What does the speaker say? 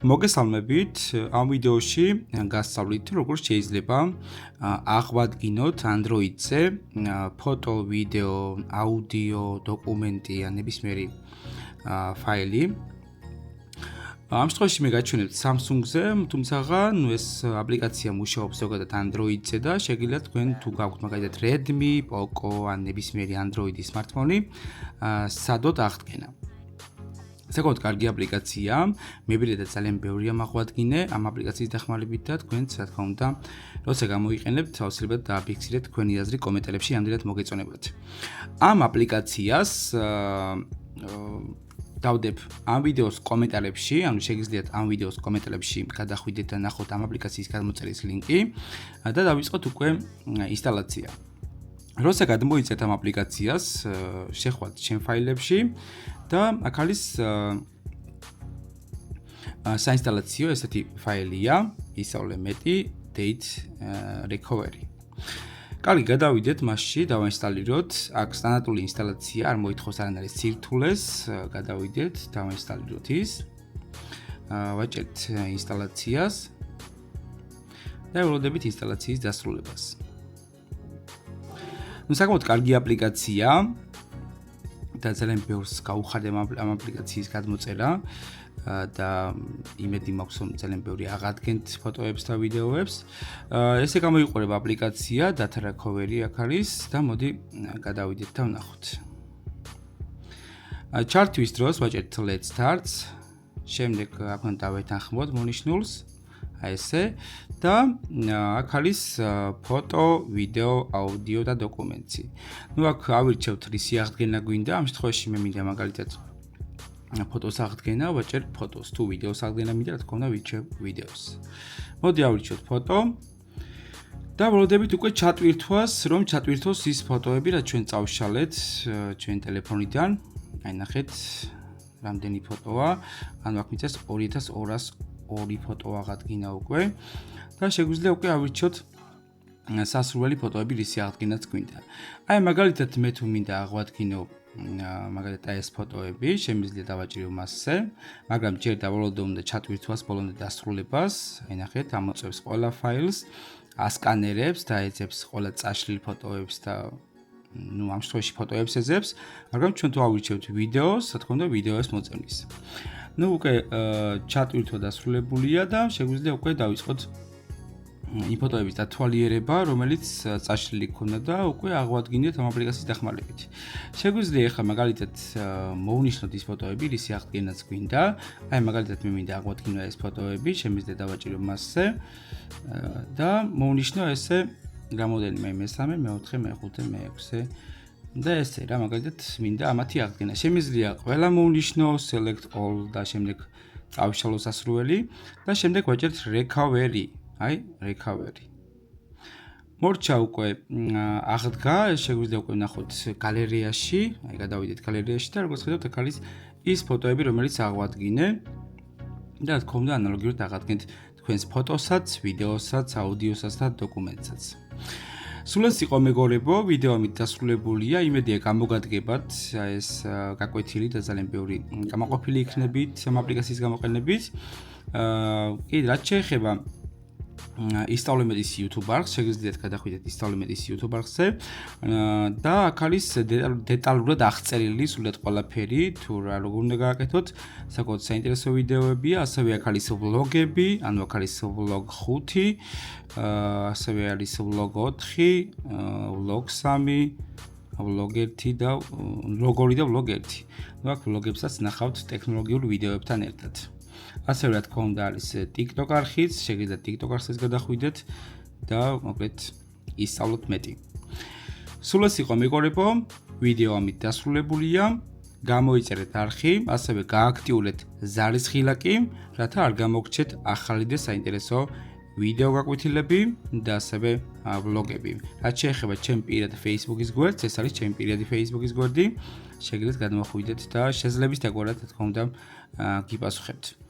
მოგესალმებით, ამ ვიდეოში გასწავლით, როგორ შეიძლება აღვადგინოთ Android-ზე ფოტო, ვიდეო, აუდიო, დოკუმენტი ან ნებისმიერი ფაილი. ამ შემთხვევაში მე გაჩვენებთ Samsung-ზე, თუმცა ეს აპლიკაცია მუშაობს ზოგადად Android-ზე და შეგიძლიათ თქვენ თუ გაქვთ მაგალითად Redmi, Poco ან ნებისმიერი Android smartphone-ი სადოთ აღდგენა. საკუთარ კარგი აპლიკაცია, მებირედად ძალიან ბევრი ამაღვადგინე ამ აპლიკაციის დახმარებით და თქვენც რა თქმა უნდა, როცა გამოიყენებთ, აუცილებლად დააფიქსირეთ თქვენი აზრი კომენტარებში, ამდენად მოგეწონებათ. ამ აპლიკაციას დავდებ ამ ვიდეოს კომენტარებში, ანუ შეგიძლიათ ამ ვიდეოს კომენტარებში გადახვიდეთ და ნახოთ ამ აპლიკაციის გადმოწერის ლინკი და დავიწყოთ უკვე ინსტალაცია. როცა გადმოიწეთ ამ აპლიკაციას, შეხვალთ ჩემ ფაილებში და აქ არის საინსტალაციო ესეთი ფაილია, ისწავლე მეტი date recovery. კარგი, გადავიდეთ მასში, დავაინსტალიროთ. აქ სტანდარტული ინსტალაცია არ მოითხოვს არანაირ სირთულეს, გადავიდეთ, დავაინსტალიროთ ის. ვაჭერთ ინსტალაციას და ველოდებით ინსტალაციის დასრულებას. საკმაოდ კარგი აპლიკაცია და ძალიან ბევრს გაუხარდა ამ აპლიკაციის გადმოწერა და იმედი მაქვს რომ ძალიან ბევრი აღადგენთ ფოტოებს და ვიდეოებს. ესე გამოიყურება აპლიკაცია Data Recovery აქ არის და მოდი გადავიდეთ და ვნახოთ. ჩარტვის დროს ვაჭერთ Let's Start. შემდეგ აქ უნდა დავეთანხმოთ მონიშნულს. ესე და აქ არის ფოტო, ვიდეო, აუდიო და დოკუმენტი. აქ ავირჩევთ რისი აღდგენა გვინდა. ამ შემთხვევაში მე მინდა მაგალითად ფოტოს აღდგენა, ვაჭერ ფოტოს. თუ ვიდეოს აღდგენა მინდა, რა თქმა უნდა, ვიჩევ ვიდეოს. მოდი ავირჩიოთ ფოტო და ველოდებით უკვე ჩატვირთვას, რომ ჩატვირთოს ის ფოტოები, რაც ჩვენ წავშალეთ ჩვენ ტელეფონიდან. აი ნახეთ, რამდენი ფოტოა. ანუ აქ მიწეს 2202 ფოტო აღადგინა უკვე და შეგვიძლია უკვე ავირჩიოთ სასურველი ფოტოები, რისი აღდგენაც გვინდა. აი მაგალითად მე თუ მინდა აღვადგინო მაგალითად ეს ფოტოები, შემიძლია დავაჭირო მასზე, მაგრამ ჯერ დავალოდო უნდა ჩატვირთვას ბოლომდე დასრულებას. აი ნახეთ, ამოწევს ყველა ფაილს, ასკანერებს და ეძებს ყველა წაშლილ ფოტოებს და ამ შემთხვევაში ფოტოებს ეძებს, მაგრამ ჩვენ თუ ავირჩევთ ვიდეოს, რა თქმა უნდა, ვიდეოს მოწევნის. უკვე ჩატვირთვა დასრულებულია და შეგვიძლია უკვე დავიწყოთ იმ ფოტოების დათვალიერება, რომელიც წაშლილი ქონდა და უკვე აღვადგინეთ ამ აპლიკაციის დახმარებით. შეგვიძლია ახლა მაგალითად მოვნიშნოთ ის ფოტოები, რისი აღდგენაც გვინდა. აი მაგალითად მე მინდა აღვადგინო ეს ფოტოები, შემიძლია დავაჭირო მასზე და მოვნიშნო ესე გამოდენიმე მე-3, მე-4, მე-5, მე-6 და ესე რა მაგალითად მინდა ამათი აღდგენა. შემიძლია ყველა მოვნიშნო, select all და შემდეგ წავშალო სასურველი და შემდეგ ვაჭერთ recovery. აი, recovery. მორჩა უკვე აღდგა, შეგვიძლია უკვე ვნახოთ გალერეაში, აი გადავიდეთ გალერეაში და როგორც ხედავთ, აქ არის ის ფოტოები, რომელიც აღვადგინე და რა თქმა უნდა, ანალოგიურად აღადგენთ თქვენს ფოტოსაც, ვიდეოსაც, აუდიოსაც და დოკუმენტსაც. სულ ეს იყო მეგობრებო, ვიდეო ამით დასრულებულია. იმედია გამოგადგებათ ეს გაკვეთილი და ძალიან ბევრი გამოყოფილი იქნებით ამ აპლიკაციის გამოყენებით. კი, რაც შეეხება ისწავლემედის YouTube არხს, შეგიძლიათ გადახვიდეთ ისწავლემედის YouTube არხზე და აქ არის დეტალურად აღწერილი სულად ყველაფერი, თუ რა როგორ უნდა გააკეთოთ, საკმაოდ საინტერესო ვიდეოებია, ასევე აქ არის ვლოგები, ანუ აქ არის ვლოგ 5, ასევე არის ვლოგ 4, ვლოგ 3, ვლოგ 1 და ვლოგ 2 და ვლოგ 1. აქ ვლოგებსაც ნახავთ ტექნოლოგიურ ვიდეოებთან ერთად. ასევე რა თქმა უნდა არის TikTok არხიც, შეგიძლიათ TikTok არხსაც გადახვიდეთ და მოკლედ ისწავლოთ მეტი. სულ ეს იყო მეგობრებო, ვიდეო ამით დასრულებულია. გამოიწერეთ არხი, ასევე გააქტიურეთ ზარისხილაკი, რათა არ გამოგრჩეთ ახალი და საინტერესო ვიდეო გაკვეთილები და ასევე ვლოგები. რაც შეეხება ჩემ პირად Facebook-ის გვერდს, ეს არის ჩემი პირადი Facebook-ის გვერდი. შეგიძლიათ გადმოხვიდეთ და შეძლების დაგვარად, რა თქმა უნდა, გიპასუხებთ.